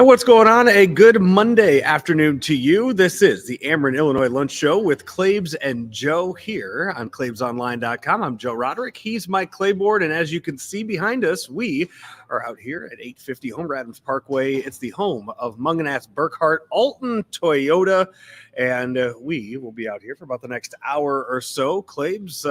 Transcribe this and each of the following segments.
And what's going on? A good Monday afternoon to you. This is the Ameren, Illinois Lunch Show with Claibs and Joe here on claibsonline.com. I'm Joe Roderick. He's Mike Claiborne. And as you can see behind us, we are out here at 850 Homer Adams Parkway. It's the home of Mungenast Alton Toyota. And we will be out here for about the next hour or so. Claibs,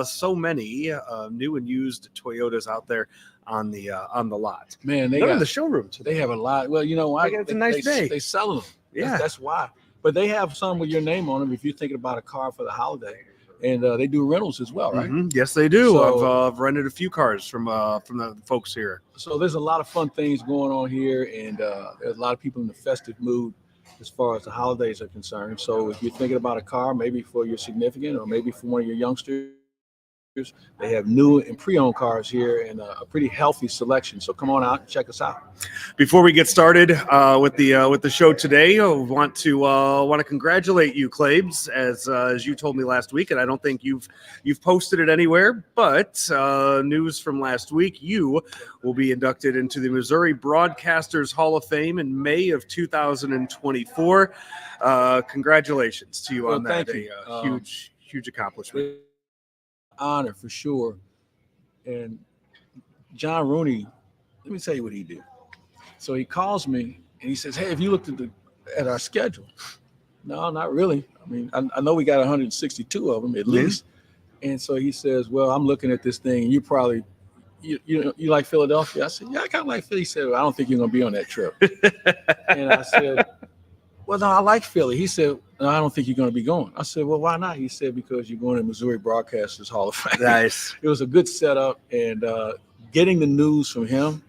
so many new and used Toyotas out there on the lot. Man, they're in the showroom today. They have a lot. Well, you know why? It's a nice day. They sell them. Yeah, that's why. But they have some with your name on them if you're thinking about a car for the holiday, and they do rentals as well, right? Mm-hmm. Yes, they do. So, I've rented a few cars from the folks here. So there's a lot of fun things going on here, and there's a lot of people in the festive mood as far as the holidays are concerned. So if you're thinking about a car, maybe for your significant or maybe for one of your youngsters, they have new and pre-owned cars here and a pretty healthy selection. So come on out and check us out. Before we get started with the show today, I want to congratulate you, Claibs, as you told me last week, and I don't think you've posted it anywhere. But news from last week, you will be inducted into the Missouri Broadcasters Hall of Fame in May of 2024. Congratulations to you on that. Thank you. Huge accomplishment. Honor for sure. And John Rooney, let me tell you what he did. So he calls me and he says, "Hey, have you looked at our schedule?" No, not really. I mean, I know we got 162 of them at least. And so he says, "Well, I'm looking at this thing. And you probably you like Philadelphia?" I said, "Yeah, I kind of like Philly." He said, "Well, I don't think you're going to be on that trip." And I said, "Well, no, I like Philly." He said, "No, I don't think you're going to be going." I said, "Well, why not?" He said, "Because you're going to Missouri Broadcasters Hall of Fame." Nice. It was a good setup, and getting the news from him,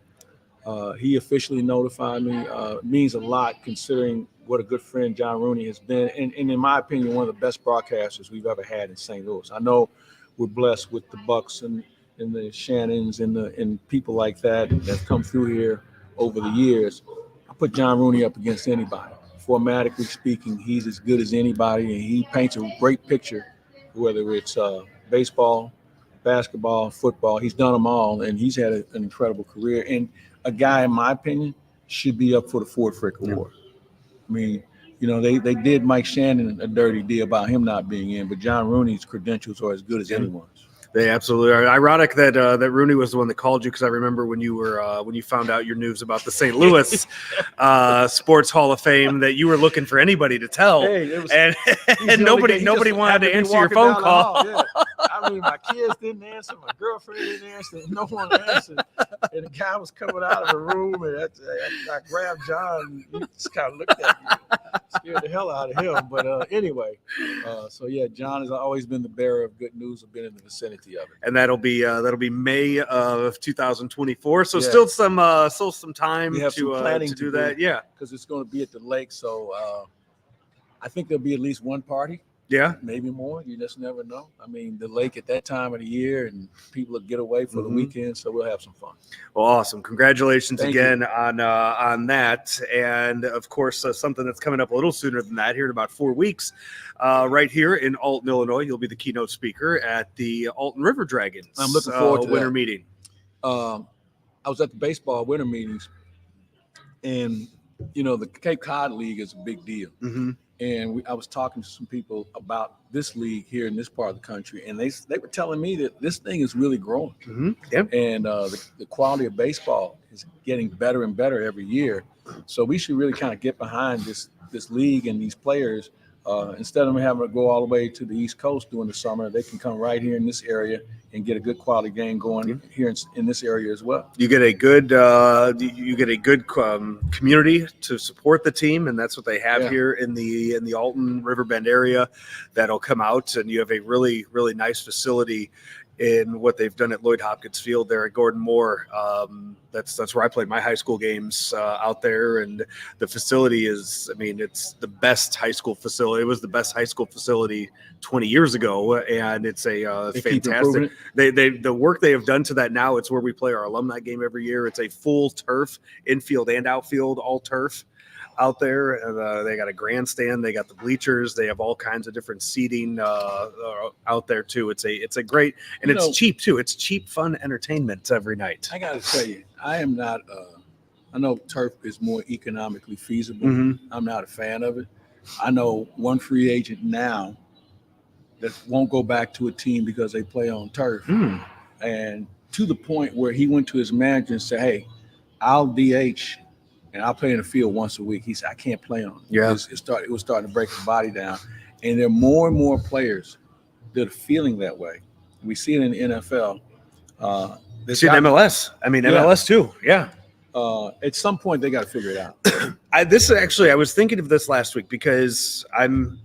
he officially notified me, means a lot considering what a good friend John Rooney has been, and in my opinion, one of the best broadcasters we've ever had in St. Louis. I know we're blessed with the Bucks and the Shannons and people like that have come through here over the years. I put John Rooney up against anybody. Formatically speaking, he's as good as anybody, and he paints a great picture, whether it's baseball, basketball, football. He's done them all, and he's had an incredible career. And a guy, in my opinion, should be up for the Ford Frick Award. I mean, you know, they did Mike Shannon a dirty deal about him not being in, but John Rooney's credentials are as good as anyone's. They absolutely are. Ironic that Rooney was the one that called you, because I remember when you found out your news about the St. Louis Sports Hall of Fame that you were looking for anybody to tell, and nobody wanted to answer your phone call. Yeah. I mean, my kids didn't answer, my girlfriend didn't answer, no one answered, and the guy was coming out of the room, and I grabbed John, and he just kind of looked at me, scared the hell out of him. But anyway, so yeah, John has always been the bearer of good news, of being in the vicinity of it. And that'll be May of 2024. So still some time we have to some planning to do that. Yeah, because it's going to be at the lake. So I think there'll be at least one party. Yeah, maybe more. You just never know. I mean, the lake at that time of the year, and people will get away for the weekend, so we'll have some fun. Well, awesome! Congratulations Thank again you. on that, and of course something that's coming up a little sooner than that. Here in about 4 weeks, right here in Alton, Illinois, you'll be the keynote speaker at the Alton River Dragons. I'm looking forward to winter that. meeting. I was at the baseball winter meetings, and you know the Cape Cod League is a big deal. Mm-hmm. And I was talking to some people about this league here in this part of the country, and they were telling me that this thing is really growing. Mm-hmm. Yep. And the quality of baseball is getting better and better every year. So we should really kind of get behind this league and these players. Instead of them having to go all the way to the East Coast during the summer, they can come right here in this area and get a good quality game going here in this area as well. You get a good community to support the team, and that's what they have here in the Alton Riverbend area. That'll come out, and you have a really, really nice facility in what they've done at Lloyd Hopkins Field there at Gordon Moore. That's where I played my high school games out there, and the facility is, I mean, it's the best high school facility. It was the best high school facility 20 years ago, and it's a fantastic. The work they have done to that now. It's where we play our alumni game every year. It's a full turf, infield and outfield, all turf out there. They got a grandstand, they got the bleachers, they have all kinds of different seating out there too. It's a great, and cheap too. It's cheap, fun entertainment every night. I got to tell you, I am not I know turf is more economically feasible. Mhm. I'm not a fan of it. I know one free agent now that won't go back to a team because they play on turf. Mm. And to the point where he went to his manager and said, "Hey, I'll DH and I'll play in the field once a week." He said, "I can't play on it." Yeah. It was starting to break his body down. And there are more and more players that are feeling that way. We see it in the NFL. You see it in MLS. I mean, MLS too. Yeah. At some point, they got to figure it out. I was thinking of this last week because I'm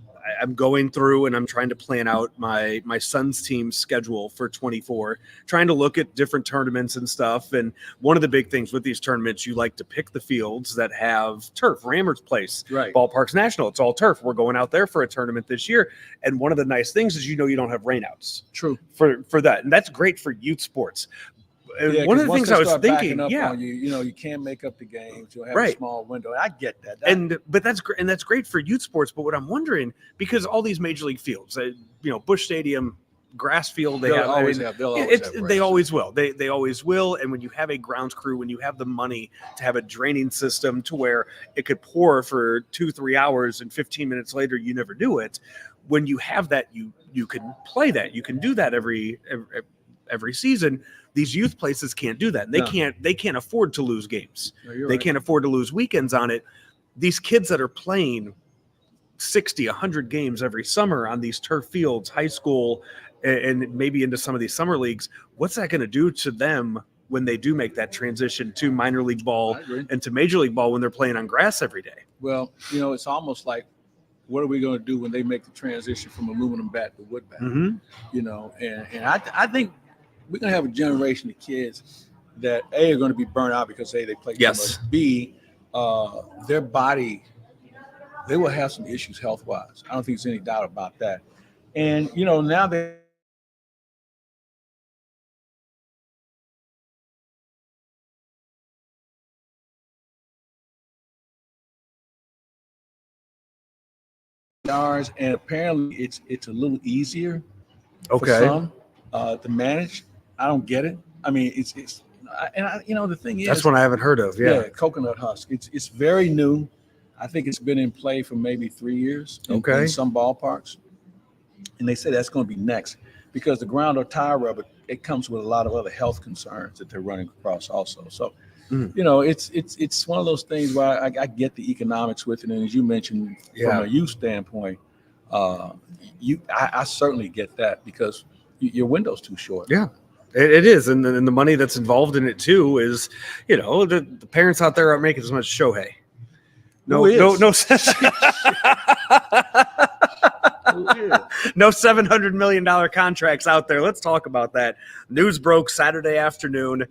going through and I'm trying to plan out my son's team's schedule for 24, trying to look at different tournaments and stuff. And one of the big things with these tournaments, you like to pick the fields that have turf. Rammers Place, Right. Ballparks National, it's all turf. We're going out there for a tournament this year. And one of the nice things is, you don't have rainouts. True. For that. And that's great for youth sports. Yeah, one of the things I was thinking, on you can't make up the games. You'll have a small window. I get that. But that's great, and that's great for youth sports. But what I'm wondering, because all these major league fields, Busch Stadium, grass field, they always will. They always will. And when you have a grounds crew, when you have the money to have a draining system to where it could pour for 2-3 hours and 15 minutes later you never do it. When you have that, you can play that. You can do that every season. These youth places can't do that. They can't afford to lose games. No, they can't afford to lose weekends on it. These kids that are playing 60, 100 games every summer on these turf fields, high school, and maybe into some of these summer leagues, what's that going to do to them when they do make that transition to minor league ball and to major league ball when they're playing on grass every day? Well, it's almost like, what are we going to do when they make the transition from aluminum bat to wood bat? Mm-hmm. And I think we're going to have a generation of kids that A, are going to be burnt out because A, they play too much. B, their body, they will have some issues health-wise. I don't think there's any doubt about that. And, now they yards, and apparently it's a little easier for some to manage. I don't get it. I mean, the thing is, that's one I haven't heard of. Yeah, coconut husk. It's very new. I think it's been in play for maybe 3 years in some ballparks, and they say that's going to be next because the ground or tire rubber, it comes with a lot of other health concerns that they're running across also. So, it's one of those things where I get the economics with it, and as you mentioned, from a youth standpoint, I certainly get that because your window's too short. Yeah. It is, and the money that's involved in it too is, the parents out there aren't making as much Shohei. No. No $700 million contracts out there. Let's talk about that. News broke Saturday afternoon.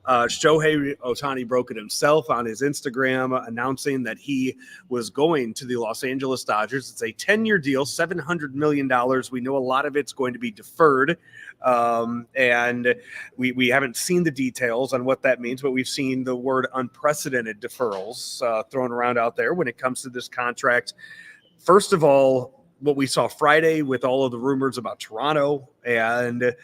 Shohei Ohtani broke it himself on his Instagram, announcing that he was going to the Los Angeles Dodgers. It's a 10-year deal, $700 million. We know a lot of it's going to be deferred, and we haven't seen the details on what that means, but we've seen the word unprecedented deferrals thrown around out there when it comes to this contract. First of all, what we saw Friday with all of the rumors about Toronto and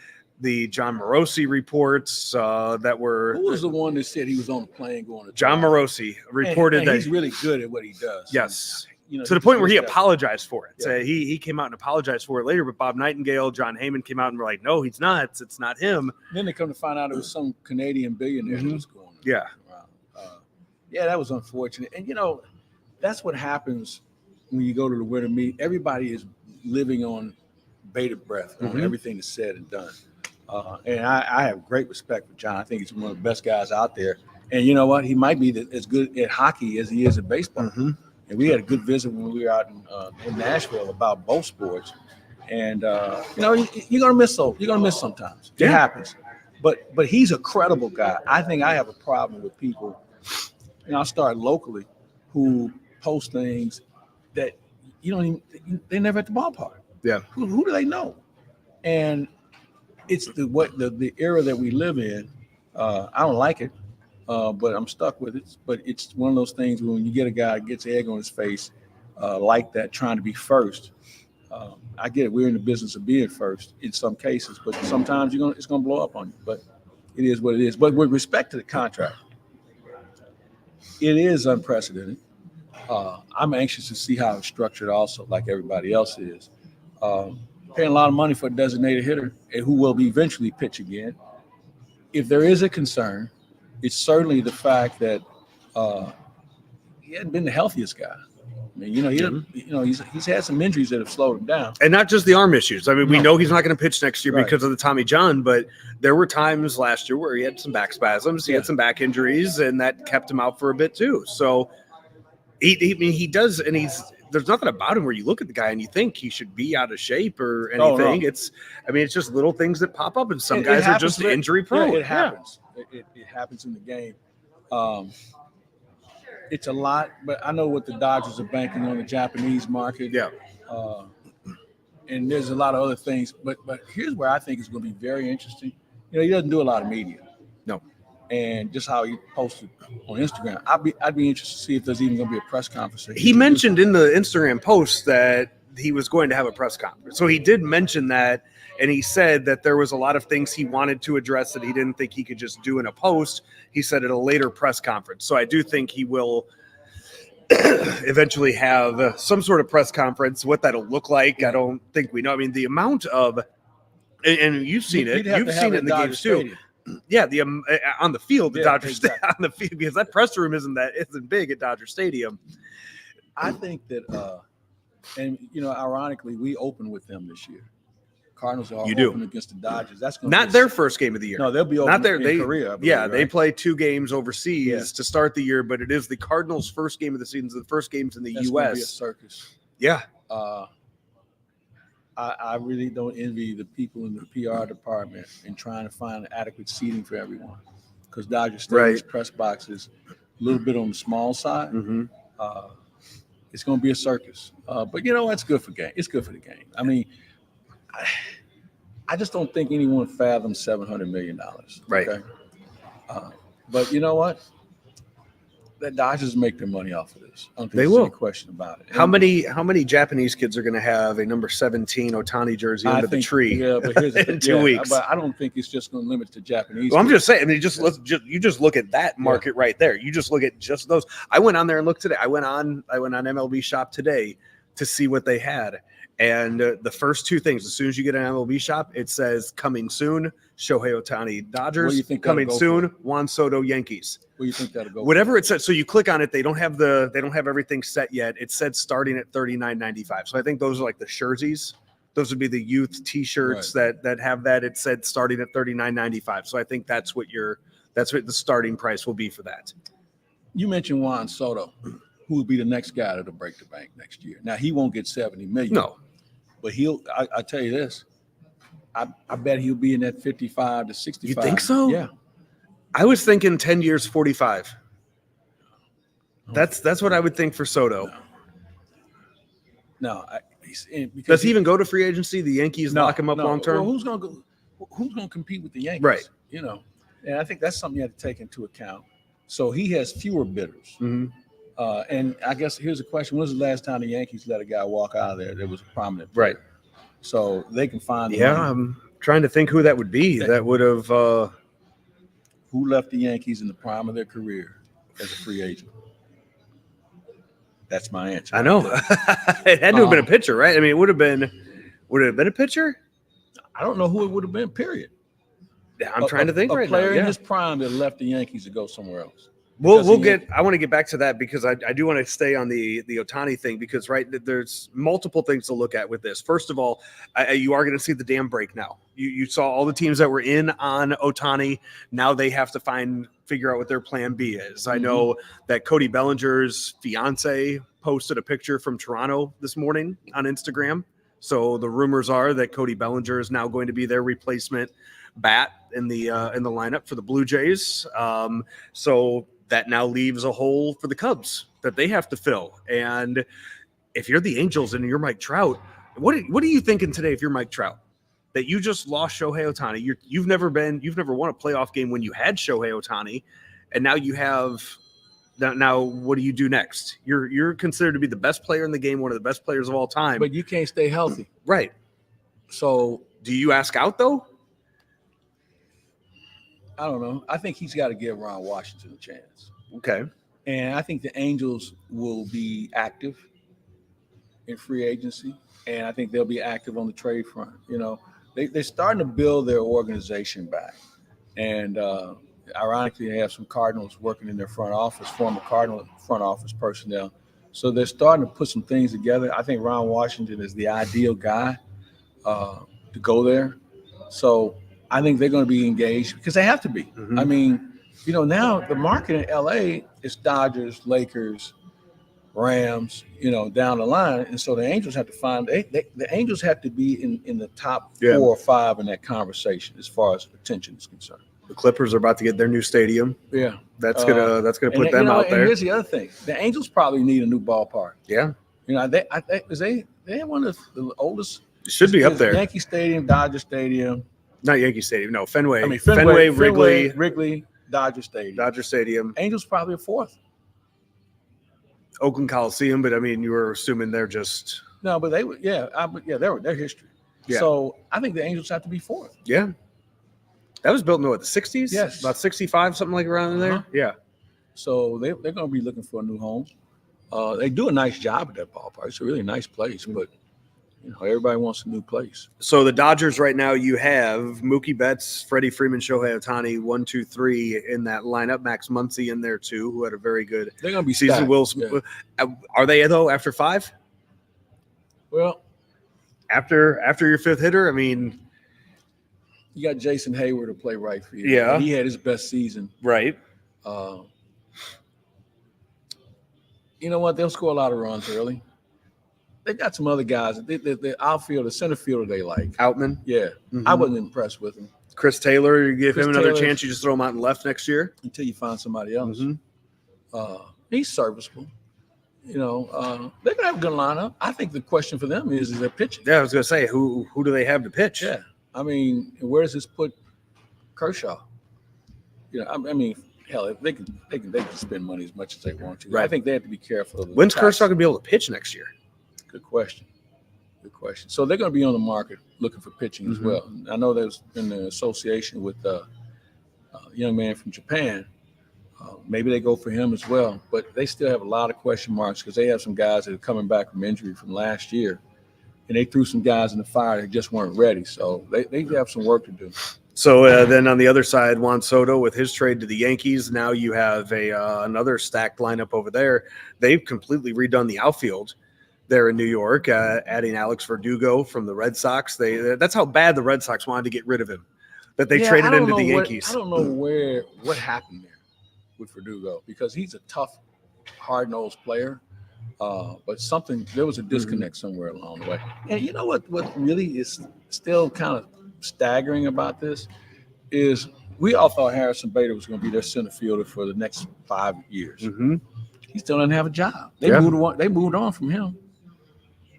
the John Morosi reports that were... Who was the one that said he was on the plane going to John Morosi reported that he's really good at what he does. Yes. To the point where he apologized for it. Yeah. He came out and apologized for it later, but Bob Nightingale, John Heyman came out and were like, no, he's not. It's not him. Then they come to find out it was some Canadian billionaire who was going. Yeah. Yeah, that was unfortunate. And, that's what happens when you go to the winter meet. Everybody is living on bated breath on everything that's said and done. And I have great respect for John. I think he's one of the best guys out there. And you know what? He might be as good at hockey as he is at baseball. And we had a good visit when we were out in Nashville about both sports. And you're gonna miss sometimes. It happens. But he's a credible guy. I think I have a problem with people. I'll start locally who post things that they're never at the ballpark. Yeah. Who do they know? And it's the era that we live in. I don't like it, but I'm stuck with it. But it's one of those things when you get a guy that gets egg on his face like that, trying to be first. I get it. We're in the business of being first in some cases, but sometimes it's gonna blow up on you. But it is what it is. But with respect to the contract, It is unprecedented. I'm anxious to see how it's structured also, like everybody else is. Paying a lot of money for a designated hitter who will eventually pitch again. If there is a concern, it's certainly the fact that he hadn't been the healthiest guy. I mean, he's had some injuries that have slowed him down, and not just the arm issues. I mean, we know he's not going to pitch next year Right. because of the Tommy John, but there were times last year where he had some back spasms, he had some back injuries, and that kept him out for a bit too. So he does, and there's nothing about him where you look at the guy and you think he should be out of shape or anything. Oh, no. It's just little things that pop up, and some guys are just injury prone. Yeah, it happens. It happens in the game. It's a lot, but I know what the Dodgers are banking on the Japanese market. Yeah. And there's a lot of other things, but here's where I think it's going to be very interesting. He doesn't do a lot of media. No. And just how he posted on Instagram, I'd be interested to see if there's even going to be a press conference. He mentioned in the Instagram post that he was going to have a press conference. So he did mention that, and he said that there was a lot of things he wanted to address that he didn't think he could just do in a post. He said at a later press conference. So I do think he will eventually have some sort of press conference. What that'll look like, I don't think we know. I mean, the amount of, and you've seen it. You've seen it in the games too. Yeah, the on the field, the Dodgers on the field, because that press room isn't big at Dodger Stadium. I think that, and ironically, we open with them this year. Cardinals are open against the Dodgers. That's going not their first game of the year. No, they'll be open not their in Korea. They play 2 games overseas to start the year, but it is the Cardinals' first game of the season. The first games in the U.S. Gonna be a circus. Yeah. I really don't envy the people in the PR department in trying to find adequate seating for everyone, because Dodger Stadium's press box is a little bit on the small side. Mm-hmm. It's going to be a circus, but it's good for game. It's good for the game. I mean, I just don't think anyone fathoms $700 million. Right. Okay? But you know what? The Dodgers make their money off of this. I don't think there's any question about it. How many Japanese kids are going to have a number 17 Otani jersey under the tree? Yeah, but here's in 2 weeks. But I don't think it's just going to limit to Japanese. Well, I'm just saying. I mean, you just look at that market right there. You just look at just those. I went on there and looked today. I went on MLB Shop today to see what they had. And the first 2 things, as soon as you get an MLB Shop, it says coming soon, Shohei Otani Dodgers. What do you think coming soon, Juan Soto Yankees. What do you think that'll go? Whatever it says. So you click on it, they don't have everything set yet. It said starting at $39.95. So I think those are like the jerseys. Those would be the youth T-shirts that have that. It said starting at $39.95. So I think that's what the starting price will be for that. You mentioned Juan Soto, who will be the next guy that'll break the bank next year. Now he won't get $70 million. No. But I tell you this, I bet he'll be in that 55 to 65. You think so? Yeah. I was thinking 10 years, 45. That's what I would think for Soto. No. Does he even go to free agency? The Yankees lock him up long term? Well, who's going to compete with the Yankees? Right. And I think that's something you have to take into account. So he has fewer bidders. Mm-hmm. And I guess here's a question. When was the last time the Yankees let a guy walk out of there that was a prominent player? Right. So they can find money. I'm trying to think who that would be. That would have who left the Yankees in the prime of their career as a free agent? That's my answer. I know. It had to have been a pitcher, right? I mean, would it have been a pitcher? I don't know who it would have been, period. Yeah, I'm trying to think right now. A player in his prime that left the Yankees to go somewhere else. I want to get back to that because I do want to stay on the Otani thing because there's multiple things to look at with this. First of all, you are going to see the dam break now. You saw all the teams that were in on Otani. Now they have to figure out what their plan B is. I know that Cody Bellinger's fiance posted a picture from Toronto this morning on Instagram. So the rumors are that Cody Bellinger is now going to be their replacement bat in the lineup for the Blue Jays. So that now leaves a hole for the Cubs that they have to fill. And if you're the Angels and you're Mike Trout, what are you thinking today if you're Mike Trout? That you just lost Shohei Otani. You've never won a playoff game when you had Shohei Otani, and now you have now what do you do next? You're considered to be the best player in the game, one of the best players of all time. But you can't stay healthy. Right. So do you ask out though? I don't know. I think he's got to give Ron Washington a chance. Okay. And I think the Angels will be active in free agency, and I think they'll be active on the trade front. You know, they're starting to build their organization back. And ironically, they have some Cardinals working in their front office, former Cardinal front office personnel. So they're starting to put some things together. I think Ron Washington is the ideal guy to go there. So I think they're going to be engaged because they have to be. Mm-hmm. I mean, you know, now the market in LA is Dodgers, Lakers, Rams, you know, down the line. And so the Angels have to find the Angels have to be in the top 4 or 5 in that conversation as far as attention is concerned. The Clippers are about to get their new stadium. Yeah. That's gonna put them out there. And here's the other thing. The Angels probably need a new ballpark. Yeah. You know, they have one of the oldest. It should be up there. Yankee Stadium, Dodger Stadium. Not Yankee Stadium, no, Fenway. I mean, Fenway, Wrigley, Dodger Stadium. Dodger Stadium. Angels probably a 4th. Oakland Coliseum, but I mean, you were assuming they're just no, but they would, their history. Yeah. So I think the Angels have to be 4th. Yeah. That was built in what, the 60s? Yes. About 65, something like around there. Yeah. So they're going to be looking for a new home. They do a nice job at that ballpark. It's a really nice place, but you know, everybody wants a new place. So the Dodgers right now, you have Mookie Betts, Freddie Freeman, Shohei Ohtani, 1, 2, 3 in that lineup. Max Muncy in there too, who had a very good They're going to be season. stacked. Are they though after 5? Well, after your 5th hitter, I mean, you got Jason Hayward to play right field. Yeah, he had his best season. Right. You know what? They'll score a lot of runs early. They got some other guys. The outfield, the center fielder they like. Outman? Yeah. Mm-hmm. I wasn't impressed with him. Chris Taylor, you give him another Taylor, chance, you just throw him out and left next year? Until you find somebody else. Mm-hmm. He's serviceable. You know, they're going to have a good lineup. I think the question for them is their pitching. Yeah, I was going to say, who do they have to pitch? Yeah. I mean, where does this put Kershaw? You know, I mean, hell, they can spend money as much as they want to. Right. I think they have to be careful. When's Kershaw going to be able to pitch next year? Good question. So they're going to be on the market looking for pitching as well. I know there's been an association with a young man from Japan. Maybe they go for him as well, but they still have a lot of question marks because they have some guys that are coming back from injury from last year, and they threw some guys in the fire that just weren't ready. So they have some work to do. So then on the other side, Juan Soto with his trade to the Yankees. Now you have another stacked lineup over there. They've completely redone the outfield there in New York, adding Alex Verdugo from the Red Sox. That's how bad the Red Sox wanted to get rid of him, that they traded him to the Yankees. I don't know what happened there with Verdugo because he's a tough, hard-nosed player. But there was a disconnect somewhere along the way. And you know what really is still kind of staggering about this is we all thought Harrison Bader was going to be their center fielder for the next 5 years. Mm-hmm. He still doesn't have a job. They moved on from him.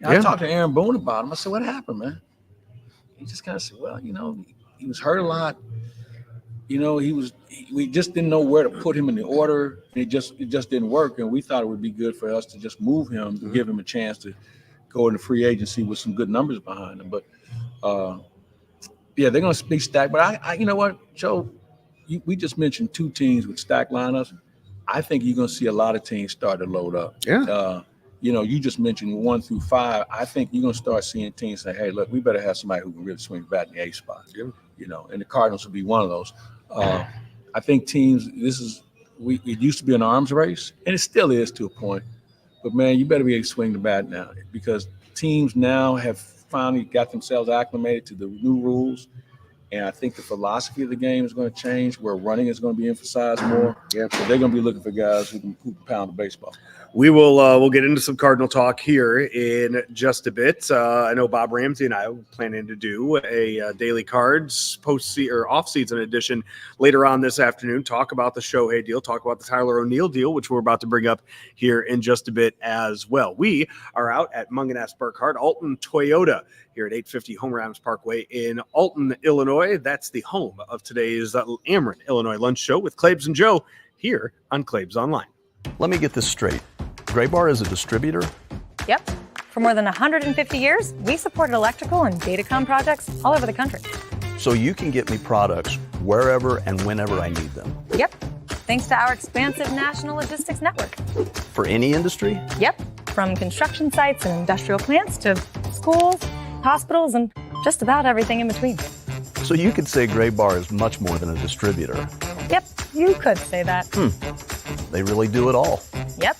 I talked to Aaron Boone about him. I said, "What happened, man?" He just kind of said, "Well, you know, he was hurt a lot. You know, we just didn't know where to put him in the order. And it just didn't work. And we thought it would be good for us to just move him and give him a chance to go into free agency with some good numbers behind him. But they're going to be stacked. But I you know what, Joe, we just mentioned 2 teams with stacked lineups. I think you're going to see a lot of teams start to load up. Yeah. You know, you just mentioned 1 through 5. I think you're going to start seeing teams say, hey, look, we better have somebody who can really swing bat in the A spot. Yeah. You know, and the Cardinals will be one of those. I think teams, it used to be an arms race, and it still is to a point. But, man, you better be able to swing the bat now because teams now have finally got themselves acclimated to the new rules. And I think the philosophy of the game is going to change where running is going to be emphasized more. Yeah. So they're going to be looking for guys who can pound the baseball. We will we'll get into some Cardinal talk here in just a bit. I know Bob Ramsey and I are planning to do a Daily Cards off-season edition later on this afternoon, talk about the Shohei deal, talk about the Tyler O'Neill deal, which we're about to bring up here in just a bit as well. We are out at Mungenast Alton Toyota here at 850 Home Rams Parkway in Alton, Illinois. That's the home of today's Ameren, Illinois Lunch Show with Claibs and Joe here on Claibs Online. Let me get this straight. Graybar is a distributor? Yep. For more than 150 years, we supported electrical and datacom projects all over the country. So you can get me products wherever and whenever I need them? Yep. thanks to our expansive national logistics network. For any industry? Yep, from construction sites and industrial plants to schools, hospitals, and just about everything in between. So you could say Gray Bar is much more than a distributor. Yep, you could say that. They really do it all. Yep.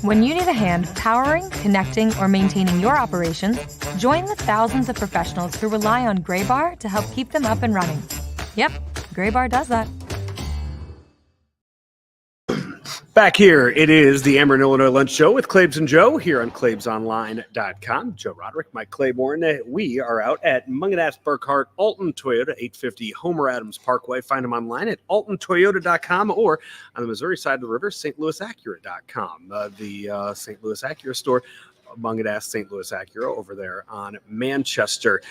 When you need a hand powering, connecting, or maintaining your operations, join the thousands of professionals who rely on Gray Bar to help keep them up and running. Yep, Gray Bar does that. Back here, it is the Ameren, Illinois Lunch Show with Claibs and Joe here on claibsonline.com. Joe Roderick, Mike Claiborne. We are out at Mungenast Alton Toyota, 850 Homer Adams Parkway. Find them online at altontoyota.com or on the Missouri side of the river, stlouisacura.com. The St. Louis Acura store, Mungenast St. Louis Acura over there on Manchester.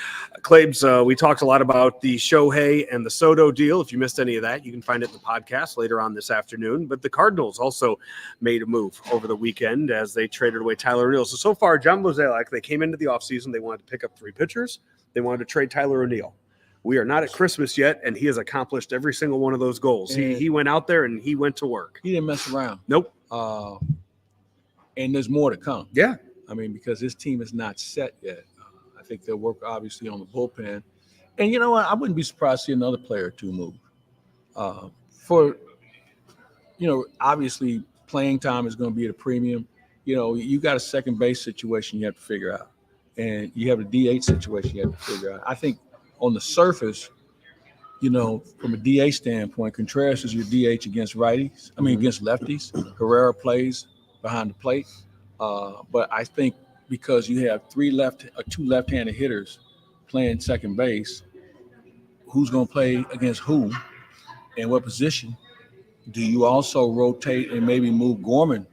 Claibs, we talked a lot about the Shohei and the Soto deal. If you missed any of that, you can find it in the podcast later on this afternoon. But the Cardinals also made a move over the weekend as they traded away Tyler O'Neill. So far, John Mozeliak, they came into the offseason. They wanted to pick up 3 pitchers. They wanted to trade Tyler O'Neill. We are not at Christmas yet, and he has accomplished every single one of those goals. He went out there and he went to work. He didn't mess around. Nope. And there's more to come. Yeah. I mean, because this team is not set yet. I think they'll work obviously on the bullpen. And you know what? I wouldn't be surprised to see another player or two move. Obviously playing time is going to be at a premium. You got a second base situation you have to figure out. And you have a DH situation you have to figure out. I think on the surface, from a DH standpoint, Contreras is your DH against righties. Against lefties. Herrera plays behind the plate. But I think because you have 2 left-handed hitters playing second base, who's going to play against who and what position? Do you also rotate and maybe move Gorman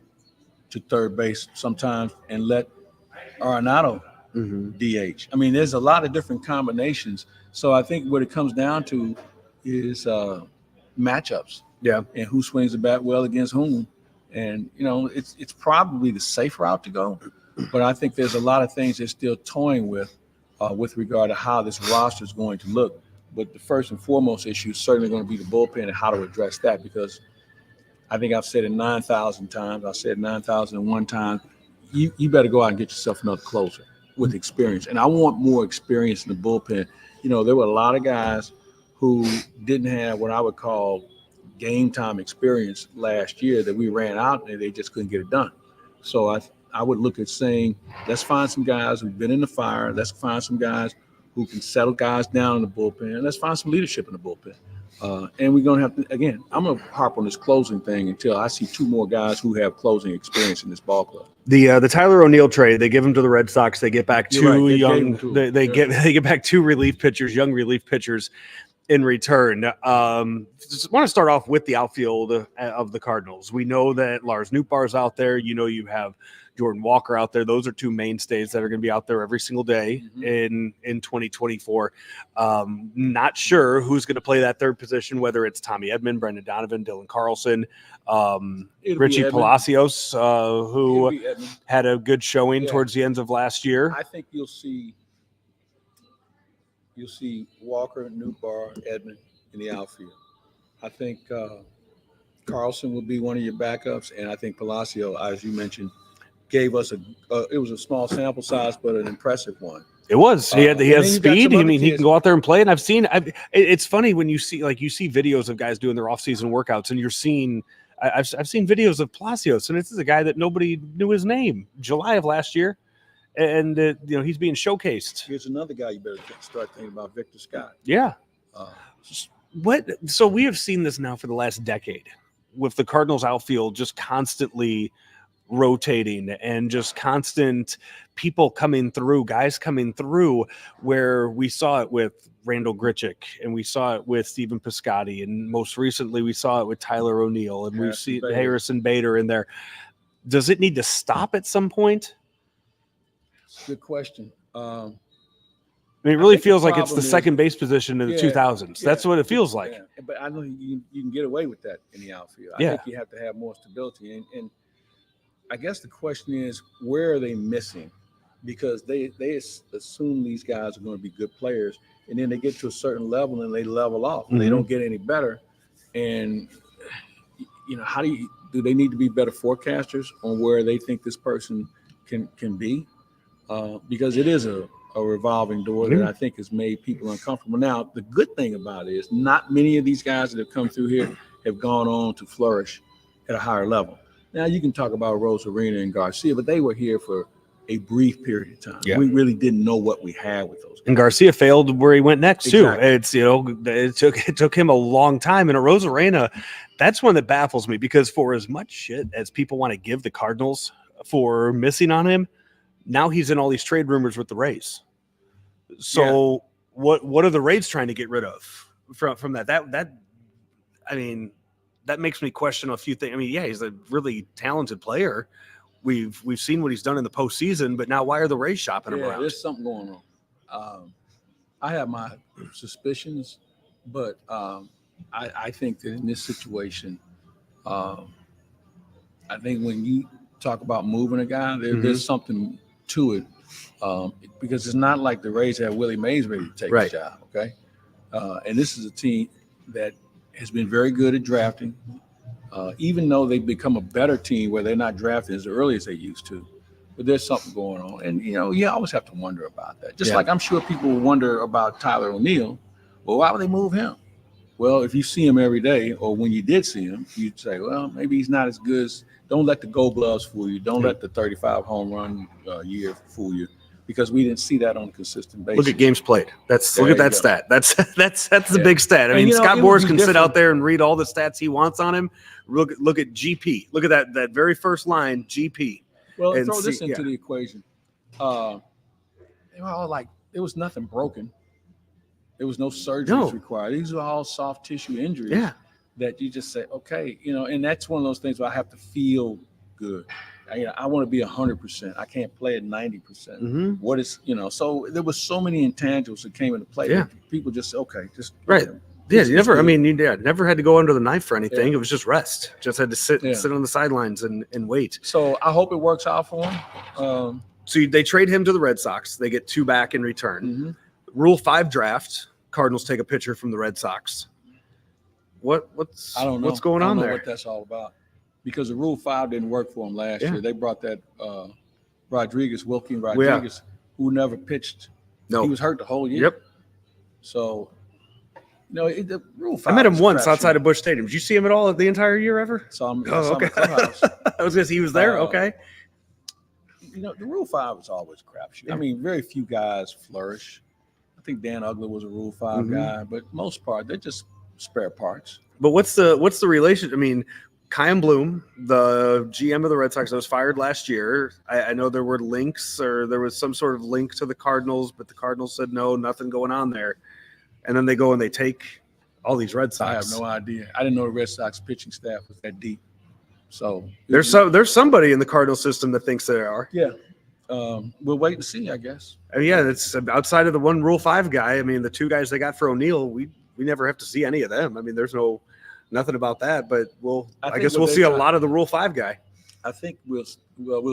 to third base sometimes and let Arenado DH? There's a lot of different combinations. So I think what it comes down to is matchups. Yeah. And who swings the bat well against whom. And, it's probably the safe route to go. But I think there's a lot of things they're still toying with regard to how this roster is going to look. But the first and foremost issue is certainly going to be the bullpen and how to address that, because I think I've said it 9,000 times. I said 9,001 times. You better go out and get yourself another closer with experience. And I want more experience in the bullpen. There were a lot of guys who didn't have what I would call game time experience last year that we ran out and they just couldn't get it done. So I would look at saying, let's find some guys who've been in the fire. Let's find some guys who can settle guys down in the bullpen. And let's find some leadership in the bullpen. And we're going to have to, again, I'm going to harp on this closing thing until I see 2 more guys who have closing experience in this ball club. The Tyler O'Neill trade, they give him to the Red Sox. They get back 2 get back 2 relief pitchers, young relief pitchers in return. Just want to start off with the outfield of the Cardinals. We know that Lars Nootbaar's out there. You have Jordan Walker out there. Those are 2 mainstays that are going to be out there every single day in 2024. Not sure who's going to play that third position, whether it's Tommy Edman, Brendan Donovan, Dylan Carlson, Richie Palacios, who had a good showing towards the ends of last year. I think you'll see Walker, Nootbaar, Edman in the outfield. I think Carlson will be one of your backups, and I think Palacio, as you mentioned, gave us it was a small sample size, but an impressive one. It was. He has speed. He can go out there and play. And it's funny when you see videos of guys doing their off-season workouts, and you're seeing. I've seen videos of Palacios, and this is a guy that nobody knew his name. July of last year. And, he's being showcased. Here's another guy you better start thinking about, Victor Scott. Yeah. So we have seen this now for the last decade with the Cardinals outfield just constantly rotating and just constant people coming through, guys coming through, where we saw it with Randall Grichuk and we saw it with Stephen Piscotty. And most recently we saw it with Tyler O'Neill and we've seen Harrison Bader in there. Does it need to stop at some point? Good question. It really feels like it's the second base position in the 2000s. That's what it feels like. Yeah. But I know you can get away with that in the outfield. I think you have to have more stability. And I guess the question is, where are they missing? Because they assume these guys are going to be good players, and then they get to a certain level and they level off. And they don't get any better. And how do they need to be better forecasters on where they think this person can be? Because it is a revolving door that I think has made people uncomfortable. Now, the good thing about it is not many of these guys that have come through here have gone on to flourish at a higher level. Now, you can talk about Rosarina and Garcia, but they were here for a brief period of time. Yeah. We really didn't know what we had with those guys. And Garcia failed where he went next, too. Exactly. It took him a long time. And a Rosarina, that's one that baffles me, because for as much shit as people want to give the Cardinals for missing on him, now he's in all these trade rumors with the Rays. So what are the Rays trying to get rid of from that? That makes me question a few things. I mean, yeah, he's a really talented player. We've seen what he's done in the postseason, but now why are the Rays shopping him around? There's something going on. I have my suspicions, but I think that in this situation, I think when you talk about moving a guy, there's something to it, because it's not like the Rays have Willie Mays ready to take the job, okay? And this is a team that has been very good at drafting, even though they've become a better team where they're not drafting as early as they used to. But there's something going on. And, you always have to wonder about that. Just like I'm sure people will wonder about Tyler O'Neill. Well, why would they move him? Well, if you see him every day, or when you did see him, you'd say, well, maybe he's not as good as – don't let the Gold Gloves fool you. Don't let the 35 home run year fool you, because we didn't see that on a consistent basis. Look at games played. Look at that stat. That's the big stat. I mean, Scott Boras can sit out there and read all the stats he wants on him. Look at GP. Look at that very first line, GP. Well, throw this into the equation. They were all like, there was nothing broken. There was no surgeries required. These are all soft tissue injuries. Yeah. That you just say, okay, and that's one of those things where I have to feel good. I want to be 100%. I can't play at 90%. What is, so there was so many intangibles that came into play. Yeah. People just say, okay, just right. You never had to go under the knife for anything. Yeah. It was just rest. Just had to sit on the sidelines and wait. So I hope it works out for him. So they trade him to the Red Sox. They get 2 back in return. Rule 5 draft. Cardinals take a pitcher from the Red Sox. What's I don't know. What's going on there? What that's all about, because the Rule 5 didn't work for him last year. They brought that Wilkie Rodriguez, who never pitched. No, he was hurt the whole year. Yep. So, the Rule 5. I met him once outside of Busch Stadium. Did you see him at all the entire year ever? Saw him. Okay. Clubhouse. I was gonna say he was there. Okay. The Rule 5 is always a crapshoot. Yeah. I mean, very few guys flourish. I think Dan Ugler was a Rule 5 guy, but most part they're just spare parts. But what's the relation? I mean, Chaim Bloom, the GM of the Red Sox, that was fired last year. I know there were links, or there was some sort of link to the Cardinals, but the Cardinals said no, nothing going on there. And then they go and they take all these Red Sox. I have no idea. I didn't know the Red Sox pitching staff was that deep. So there's somebody in the Cardinal system that thinks they are. Yeah. We'll wait and see, I guess. It's outside of the one Rule 5 guy. I mean, the 2 guys they got for O'Neill, we never have to see any of them. I mean, there's nothing about that, but I guess we'll see a lot of the Rule 5 guy. I think we'll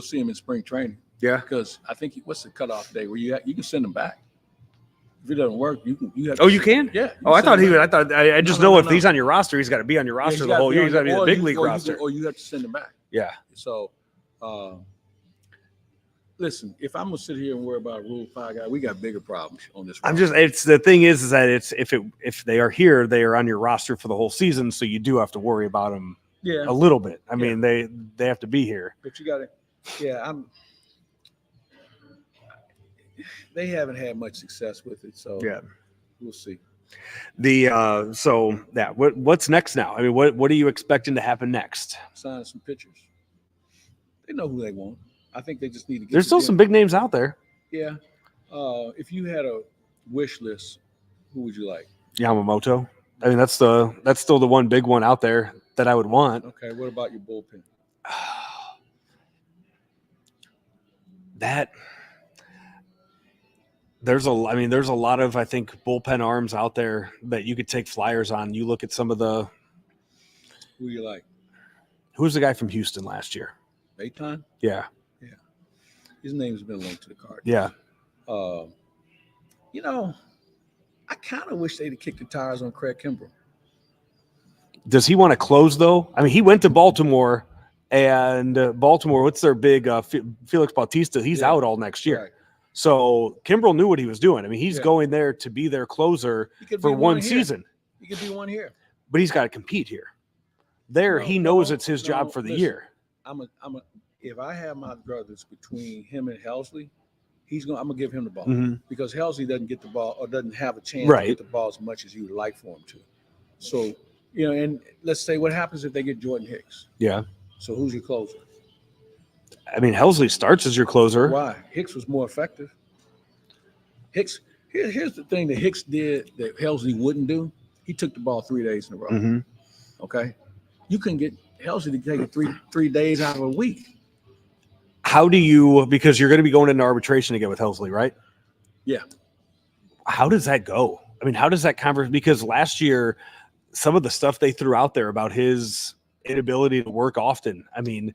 see him in spring training. Yeah. Because I think what's the cutoff day where you can send him back. If it doesn't work, you can. You can? Yeah. I just know if he's on your roster, he's got to be on your roster the whole year. He's got to be in the big league roster. Or you have to send him back. Yeah. So, listen, if I'm gonna sit here and worry about a Rule 5 guy, we got bigger problems on this roster. It's the thing is that it's if they are here, they are on your roster for the whole season, so you do have to worry about them a little bit. I mean, they have to be here. But you got to, they haven't had much success with it, so we'll see. What's next now? I mean, what are you expecting to happen next? Sign some pitchers. They know who they want. I think they just need to get. There's still some big names out there. Yeah. If you had a wish list, who would you like? Yamamoto. I mean, that's still the one big one out there that I would want. Okay. What about your bullpen? There's a lot of, I think, bullpen arms out there that you could take flyers on. You look at some of the. Who do you like? Who's the guy from Houston last year? Baton? Yeah. Yeah. His name's been linked to the Cardinals. Yeah. I kind of wish they'd have kicked the tires on Craig Kimbrell. Does he want to close, though? I mean, he went to Baltimore, and Baltimore, what's their big Felix Bautista? He's out all next year. Right. So Kimbrel knew what he was doing. I mean, he's going there to be their closer for one season. He could be one here. But he's got to compete here. He knows it's his job for the year. If I have my brothers between him and Helsley, I'm gonna give him the ball because Helsley doesn't get the ball or doesn't have a chance to get the ball as much as you would like for him to. So, and let's say what happens if they get Jordan Hicks? Yeah. So who's your closer? I mean, Helsley starts as your closer. Why? Hicks was more effective. Here's the thing that Hicks did that Helsley wouldn't do. He took the ball 3 days in a row. Okay. You couldn't get Helsley to take it three days out of a week. How do you, because you're going to be going into arbitration again with Helsley, right? Yeah. How does that go? I mean, how does that converse? Because last year, some of the stuff they threw out there about his inability to work often. I mean,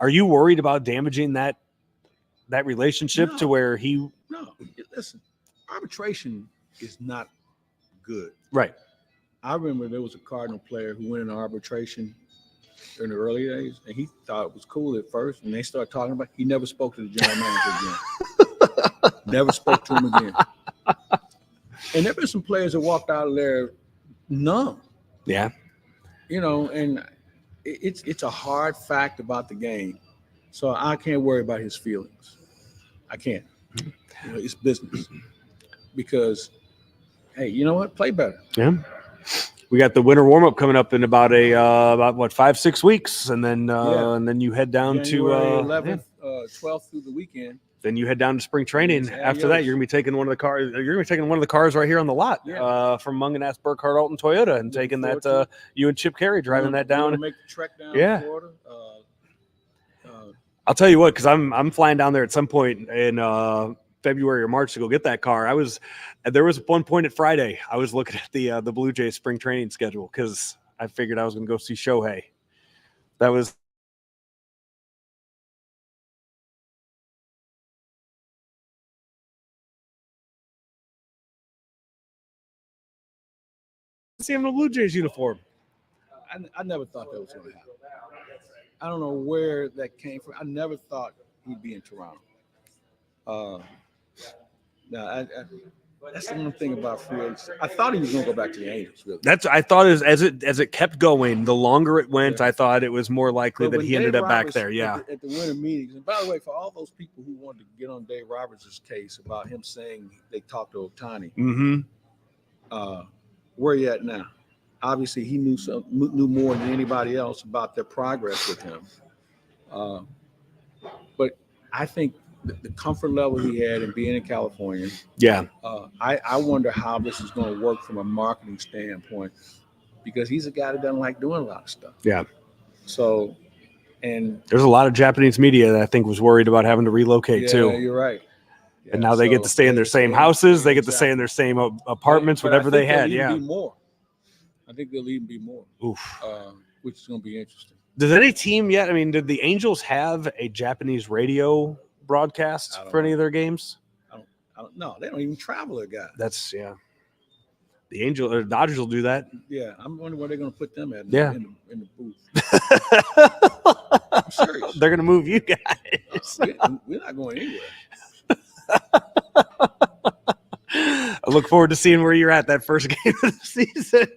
are you worried about damaging that relationship to where he? No, listen, arbitration is not good. Right. I remember there was a Cardinal player who went into arbitration in the early days, and he thought it was cool at first, and they started talking about. He never spoke to the general manager again. Never spoke to him again. And there been some players that walked out of there numb. Yeah. And it's a hard fact about the game, so I can't worry about his feelings. I can't. It's business. Because, hey, you know what? Play better. Yeah. We got the winter warm up coming up in about 5-6 weeks, and then you head down January 11th, 12th through the weekend. Then you head down to spring training. After that, you're gonna be taking one of the cars. You're gonna be taking one of the cars right here on the lot from Mungenast Alton Toyota, and taking that. You and Chip Carey driving that down. Make the trek down to Florida. I'll tell you what, because I'm flying down there at some point in February or March to go get that car. There was one point at Friday I was looking at the Blue Jays spring training schedule because I figured I was going to go see Shohei. That was see him in a Blue Jays uniform. I never thought that was going to happen. I don't know where that came from. I never thought he'd be in Toronto. That's the one thing about free agency. I thought he was going to go back to the Angels. Really. I thought as it kept going, the longer it went, I thought it was more likely that he ended up back there. Yeah. At the winter meetings, and by the way, for all those people who wanted to get on Dave Roberts' case about him saying they talked to Ohtani, where are you at now? Obviously, he knew more than anybody else about their progress with him. But I think the comfort level he had in being in California. Yeah. I wonder how this is going to work from a marketing standpoint, because he's a guy that doesn't like doing a lot of stuff. Yeah. So, and there's a lot of Japanese media that I think was worried about having to relocate too. Yeah, you're right. Yeah, and now they get to stay in their same houses. They get to stay in their same apartments, whatever they had. Yeah. I think there'll even be more. Oof. Which is going to be interesting. Does any team yet? I mean, did the Angels have a Japanese radio broadcast for any of their games? I don't know. They don't even travel there, guys. That's The Angels or Dodgers will do that. Yeah, I'm wondering where they're going to put them at. In the booth. I'm serious. They're going to move you guys. We're not going anywhere. I look forward to seeing where you're at that first game of the season.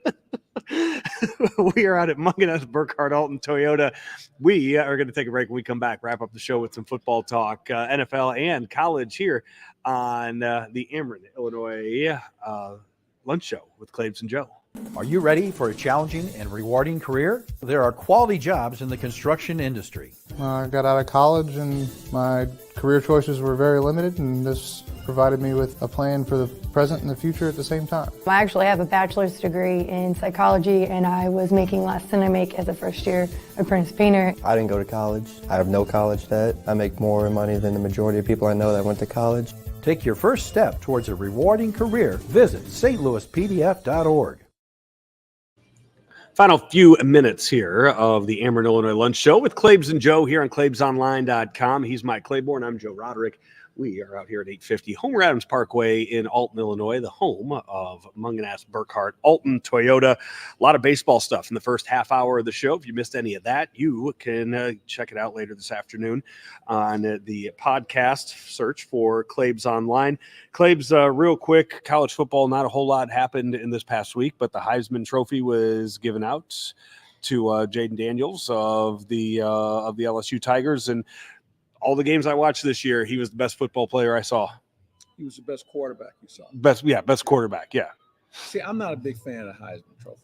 We are out at Mungenast Alton Toyota. We are going to take a break. When we come back, wrap up the show with some football talk, NFL and college here on the Ameren, Illinois lunch show with Claibs and Joe. Are you ready for a challenging and rewarding career? There are quality jobs in the construction industry. I got out of college and my career choices were very limited, and this provided me with a plan for the present and the future at the same time. I actually have a bachelor's degree in psychology, and I was making less than I make as a first-year apprentice painter. I didn't go to college. I have no college debt. I make more money than the majority of people I know that went to college. Take your first step towards a rewarding career. Visit stlouispdf.org. Final few minutes here of the Ameren, Illinois lunch show with Claibs and Joe here on claibsonline.com. He's Mike Claiborne. I'm Joe Roderick. We are out here at 850 Homer Adams Parkway in Alton, Illinois, the home of Mungenast Alton Toyota. A lot of baseball stuff in the first half hour of the show. If you missed any of that, you can check it out later this afternoon on the podcast. Search for Claibs online. Claibs, real quick, college football, not a whole lot happened in this past week, but the Heisman Trophy was given out to Jaden Daniels of the LSU Tigers, and all the games I watched this year, he was the best football player I saw. He was the best quarterback you saw. Best quarterback, yeah. See, I'm not a big fan of the Heisman Trophy,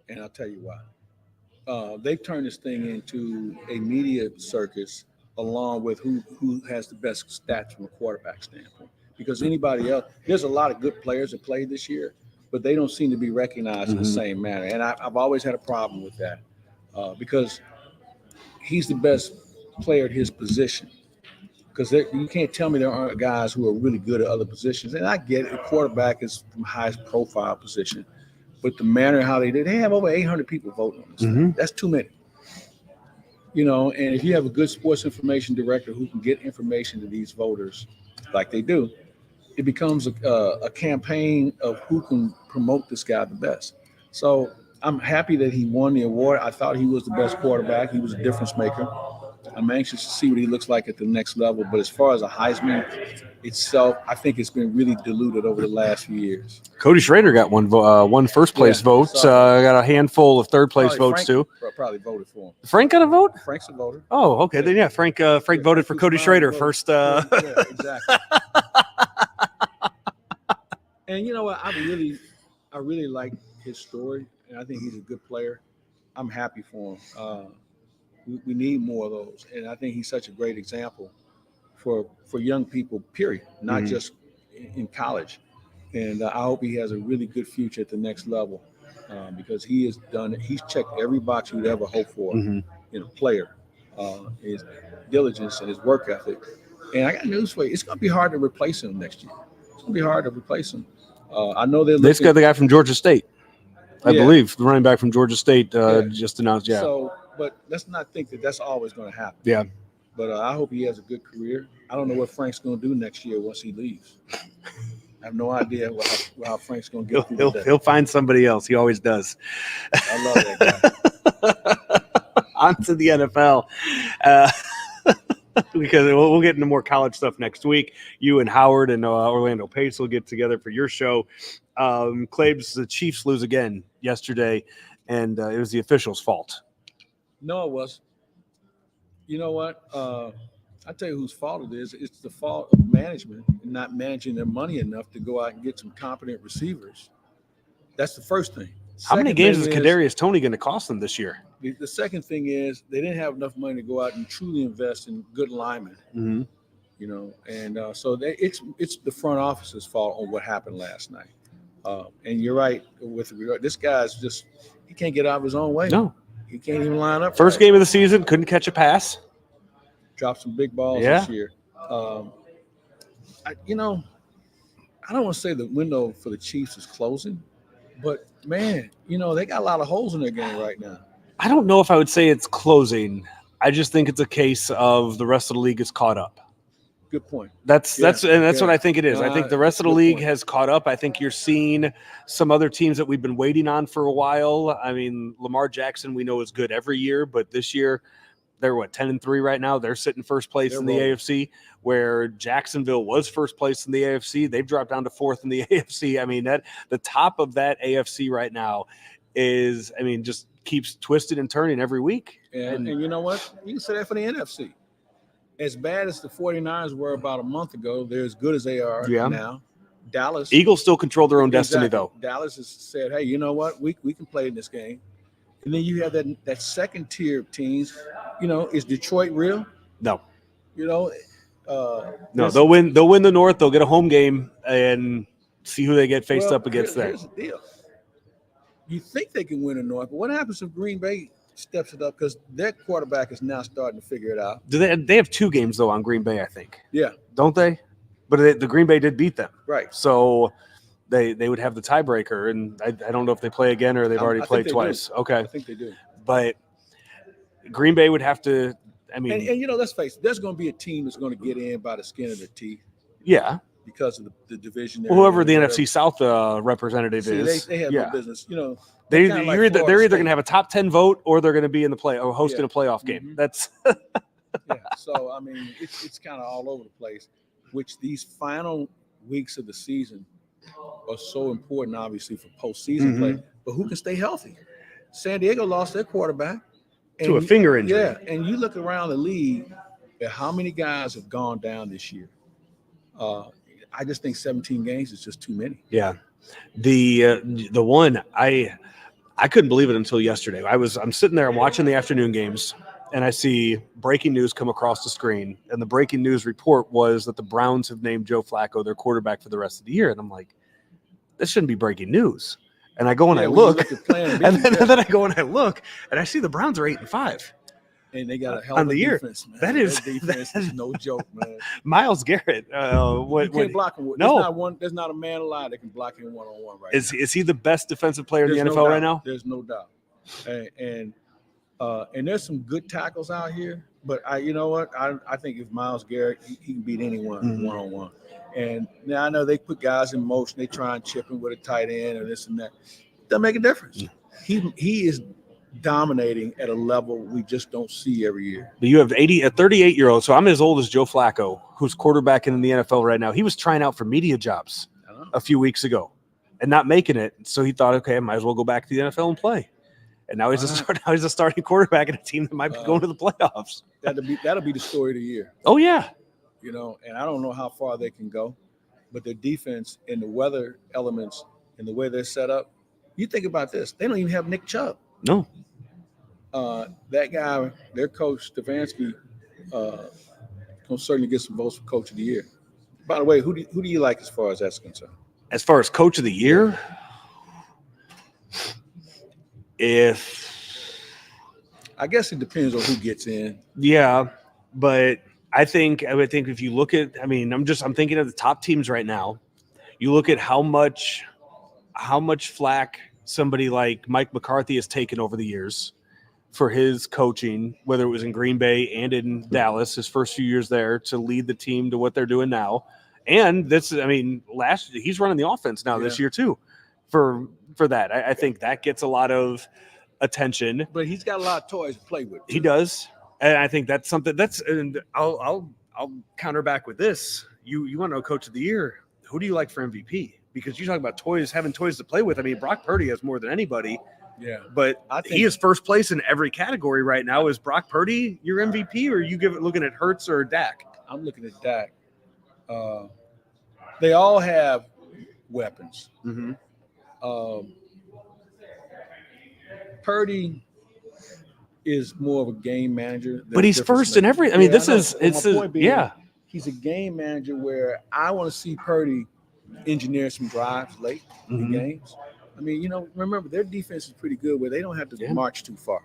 and I'll tell you why. They've turned this thing into a media circus along with who has the best stats from a quarterback standpoint. Because anybody else, there's a lot of good players that played this year, but they don't seem to be recognized in the same manner. And I've always had a problem with that because he's the best player at his position. Because you can't tell me there aren't guys who are really good at other positions. And I get it, the quarterback is the highest profile position. But the manner how they did, they have over 800 people voting on this thing. That's too many. You know, and if you have a good sports information director who can get information to these voters like they do, it becomes a campaign of who can promote this guy the best. So I'm happy that he won the award. I thought he was the best quarterback. He was a difference maker. I'm anxious to see what he looks like at the next level. But as far as a Heisman itself, I think it's been really diluted over the last few years. Cody Schrader got one first place vote. Got a handful of third place votes Frank too. Probably voted for him. Frank got a vote? Frank's a voter. Oh, okay. Then yeah, Frank voted for Cody Schrader first. Yeah, exactly. And you know what? I really like his story, and I think he's a good player. I'm happy for him. We need more of those, and I think he's such a great example for young people, period, not just in college. And I hope he has a really good future at the next level because he's checked every box you'd ever hope for in a player, his diligence and his work ethic. And I got news for you: it's going to be hard to replace him next year. It's going to be hard to replace him. I know they got the guy from Georgia State, I believe, the running back from Georgia State just announced. Yeah. So, but let's not think that that's always going to happen. Yeah. But I hope he has a good career. I don't know what Frank's going to do next year once he leaves. I have no idea how Frank's going to get through that. He'll find somebody else. He always does. I love that guy. On to the NFL. Because we'll get into more college stuff next week. You and Howard and Orlando Pace will get together for your show. Claibs, the Chiefs lose again yesterday, and it was the officials' fault. No, it was. You know what? I tell you whose fault it is. It's the fault of management not managing their money enough to go out and get some competent receivers. That's the first thing. How many games is Kadarius Toney going to cost them this year? The second thing is they didn't have enough money to go out and truly invest in good linemen. You know, and so it's the front office's fault on what happened last night. And you're right with regard. This guy's he can't get out of his own way. No, he can't even line up. First game of the season, couldn't catch a pass. Dropped some big balls this year. I don't want to say the window for the Chiefs is closing, but man, they got a lot of holes in their game right now. I don't know if I would say it's closing. I just think it's a case of the rest of the league is caught up. Good point. That's what I think it is. I think the rest of the league has caught up. I think you're seeing some other teams that we've been waiting on for a while. I mean, Lamar Jackson we know is good every year, but this year they're 10-3 right now. They're sitting first place in the AFC, where Jacksonville was first place in the AFC. They've dropped down to fourth in the AFC. I mean, that the top of that AFC right now is, just keeps twisting and turning every week. And you know what? You can say that for the NFC. As bad as the 49ers were about a month ago, they're as good as they are now. Dallas. Eagles still control their own destiny, though. Dallas has said, hey, you know what? We can play in this game. And then you have that second tier of teams. Is Detroit real? No. No, they'll win the North. They'll get a home game and see who they get faced up against there. Here's the deal. You think they can win the North, but what happens if Green Bay steps it up? Because their quarterback is now starting to figure it out. Do they have 2 games, though, on Green Bay, I think. Yeah. Don't they? But the Green Bay did beat them. Right. So they would have the tiebreaker, and I don't know if they play again or they've already played twice. Okay. I think they do. But Green Bay would have to – and let's face it, there's going to be a team that's going to get in by the skin of their teeth. Yeah. because of the division. Well, whoever the NFC South representative is. They have no business. You know, They're kinda either Florida going State. to have a top 10 vote or they're going to be in the play or hosting a playoff game. That's yeah. So I mean, it's kind of all over the place. Which these final weeks of the season are so important, obviously, for postseason play. But who can stay healthy? San Diego lost their quarterback to a finger injury. Yeah, and you look around the league at how many guys have gone down this year. I just think 17 games is just too many. Yeah, the one I couldn't believe it until yesterday. I'm sitting there, I'm watching the afternoon games, and I see breaking news come across the screen, and the breaking news report was that the Browns have named Joe Flacco their quarterback for the rest of the year, and I'm like, this shouldn't be breaking news. And I go and I look, and then I go and I look, and I see the Browns are 8-5. And they got a hell of a defense, man. That defense is no joke, man. Myles Garrett, you can't block him. No, there's not a man alive that can block him one-on-one right now. Is he the best defensive player in the NFL right now? There's no doubt. And there's some good tackles out here, but you know what? I think if Myles Garrett, he can beat anyone one-on-one. And now I know they put guys in motion. They try and chip him with a tight end or this and that. It doesn't make a difference. He is dominating at a level we just don't see every year. But you have a 38-year-old, so I'm as old as Joe Flacco, who's quarterbacking in the NFL right now. He was trying out for media jobs a few weeks ago and not making it. So he thought, okay, I might as well go back to the NFL and play. And now he's a starting quarterback in a team that might be going to the playoffs. That'll be the story of the year. Oh, yeah. You know, and I don't know how far they can go, but their defense and the weather elements and the way they're set up, you think about this. They don't even have Nick Chubb. No. That guy, their coach, Stefanski, will certainly get some votes for Coach of the Year. By the way, who do you like as far as that's concerned? As far as Coach of the Year? I guess it depends on who gets in. Yeah, but I would think if you look at, I'm thinking of the top teams right now. You look at how much flack somebody like Mike McCarthy has taken over the years for his coaching, whether it was in Green Bay and in Dallas, his first few years there to lead the team to what they're doing now. And he's running the offense now this year too for that. I think that gets a lot of attention. But he's got a lot of toys to play with too. He does. And I think that's something and I'll counter back with this. You want to know Coach of the Year? Who do you like for MVP? Because you talk about toys, having toys to play with. Brock Purdy has more than anybody. Yeah. But I think he is first place in every category right now. Is Brock Purdy your MVP, or are you looking at Hurts or Dak? I'm looking at Dak. They all have weapons. Purdy is more of a game manager. But he's first in every. He's a game manager where I want to see Purdy engineer some drives late in games. Remember their defense is pretty good where they don't have to march too far.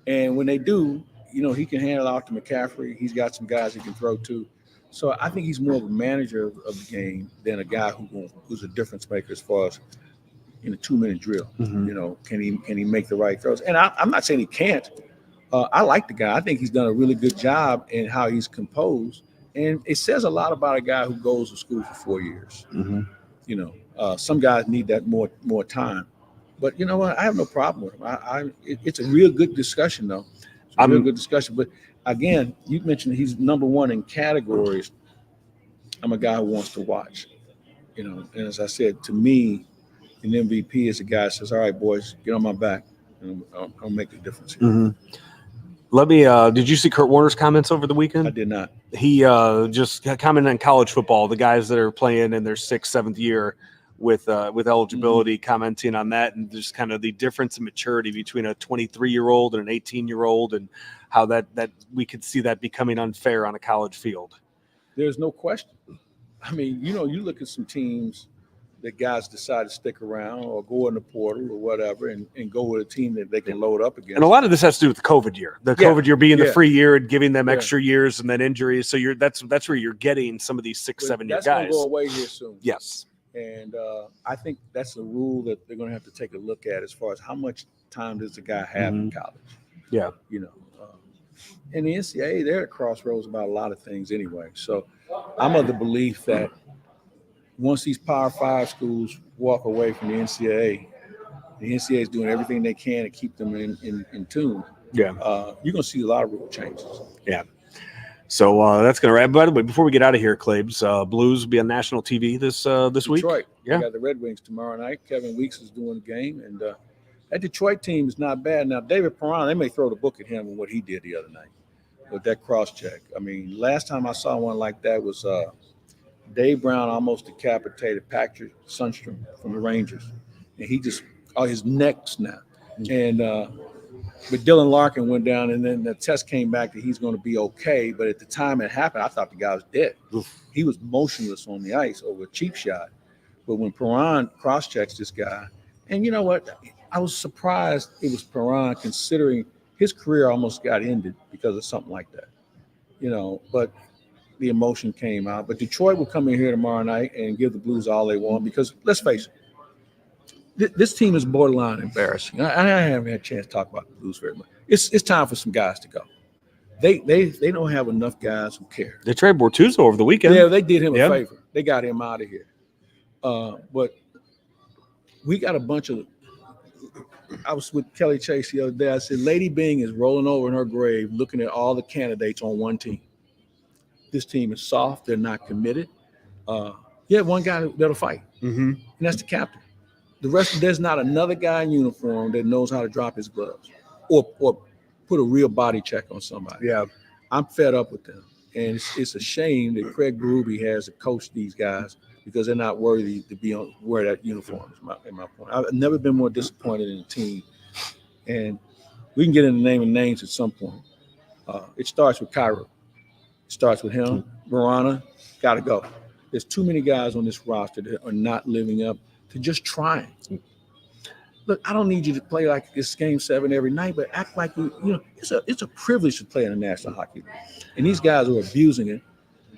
And when they do, he can hand it off to McCaffrey. He's got some guys he can throw to. So I think he's more of a manager of the game than a guy who's a difference maker as far as in a 2-minute drill. Can he make the right throws? And I'm not saying he can't. I like the guy. I think he's done a really good job in how he's composed. And it says a lot about a guy who goes to school for 4 years. Some guys need that more time. But you know what? I have no problem with him. It's a real good discussion, though. It's a real good discussion. But again, you mentioned he's number one in categories. I'm a guy who wants to watch. And as I said, to me, an MVP is a guy who says, "All right, boys, get on my back, and I'll make a difference here." Let me. Did you see Kurt Warner's comments over the weekend? I did not. He just commented on college football, the guys that are playing in their 6th, 7th year with eligibility, commenting on that, and just kind of the difference in maturity between a 23-year-old and an 18-year-old, and how that we could see that becoming unfair on a college field. There's no question. You look at some teams that guys decide to stick around or go in the portal or whatever and go with a team that they can load up against. And a lot of this has to do with the COVID year. The COVID year being the free year and giving them extra years and then injuries. So that's where you're getting some of these 6, 7 year guys. That's going to go away here soon. Yes. And I think that's a rule that they're going to have to take a look at as far as how much time does the guy have in college. Yeah. And the NCAA, they're at crossroads about a lot of things anyway. So I'm of the belief that once these Power 5 schools walk away from the NCAA is doing everything they can to keep them in tune. Yeah. You're going to see a lot of rule changes. Yeah. So that's going to wrap. By the way, before we get out of here, Claibs, Blues will be on national TV this week. Detroit. Yeah. We got the Red Wings tomorrow night. Kevin Weeks is doing the game. And that Detroit team is not bad. Now, David Perron, they may throw the book at him on what he did the other night with that cross check. I mean, last time I saw one like that was Dave Brown almost decapitated Patrick Sundstrom from the Rangers. And he just, his neck snapped. And but Dylan Larkin went down, and then the test came back that he's going to be okay. But at the time it happened, I thought the guy was dead. Oof. He was motionless on the ice over a cheap shot. But when Perron cross-checks this guy, and you know what? I was surprised it was Perron, considering his career almost got ended because of something like that. You know, but the emotion came out. But Detroit will come in here tomorrow night and give the Blues all they want because, let's face it, this team is borderline embarrassing. I haven't had a chance to talk about the Blues very much. It's time for some guys to go. They don't have enough guys who care. They traded Bortuzzo over the weekend. Yeah, they did him a favor. They got him out of here. But we got a bunch of – I was with Kelly Chase the other day. I said, Lady Bing is rolling over in her grave looking at all the candidates on one team. This team is soft. They're not committed. One guy that'll fight, and that's the captain. The rest, there's not another guy in uniform that knows how to drop his gloves or put a real body check on somebody. Yeah. I'm fed up with them. And it's a shame that Craig Berube has to coach these guys because they're not worthy to wear that uniform, in my point. I've never been more disappointed in a team. And we can get into the name and names at some point. It starts with Cairo. It starts with him. Verona, got to go. There's too many guys on this roster that are not living up to just trying. Look, I don't need you to play like it's Game 7 every night, but act like it's a privilege to play in the National Hockey League. And these guys are abusing it.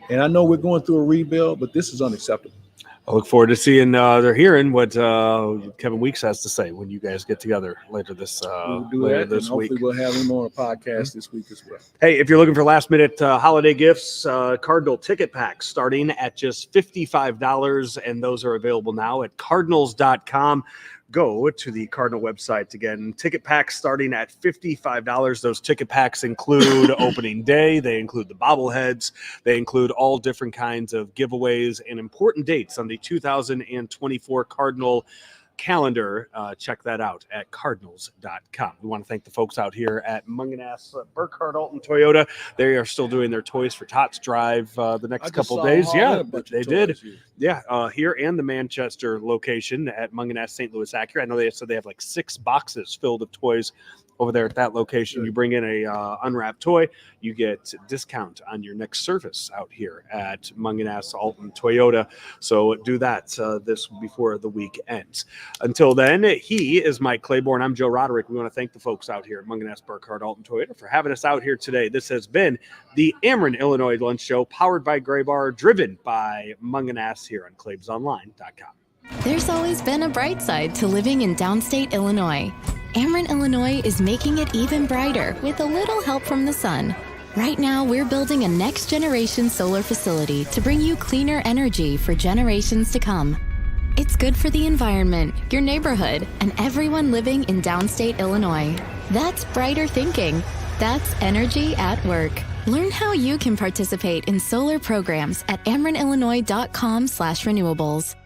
And I know we're going through a rebuild, but this is unacceptable. I look forward to seeing or hearing what Kevin Weeks has to say when you guys get together later this we'll do that, this and week. Hopefully we'll have him on a podcast this week as well. Hey, if you're looking for last-minute holiday gifts, Cardinal ticket packs starting at just $55, and those are available now at Cardinals.com. Go to the Cardinal website again. Ticket packs starting at $55. Those ticket packs include opening day. They include the bobbleheads. They include all different kinds of giveaways and important dates on the 2024 Cardinal calendar. Check that out at Cardinals.com. We want to thank the folks out here at Mungenast Alton Toyota. They are still doing their Toys for Tots drive the next couple of days. Yeah, they did. Yeah, here and the Manchester location at Mungenast St. Louis Acura. I know they said they have like 6 boxes filled of toys over there at that location. You bring in a unwrapped toy, you get discount on your next service out here at Mungenast Alton Toyota. So do that this before the week ends. Until then, he is Mike Claiborne. I'm Joe Roderick. We want to thank the folks out here at Mungenast Alton Toyota for having us out here today. This has been the Ameren, Illinois Lunch Show, powered by Gray Bar, driven by Mungenast here on ClaibsOnline.com. There's always been a bright side to living in downstate Illinois. Ameren, Illinois is making it even brighter with a little help from the sun. Right now, we're building a next-generation solar facility to bring you cleaner energy for generations to come. It's good for the environment, your neighborhood, and everyone living in downstate Illinois. That's brighter thinking. That's energy at work. Learn how you can participate in solar programs at amerenillinois.com/renewables.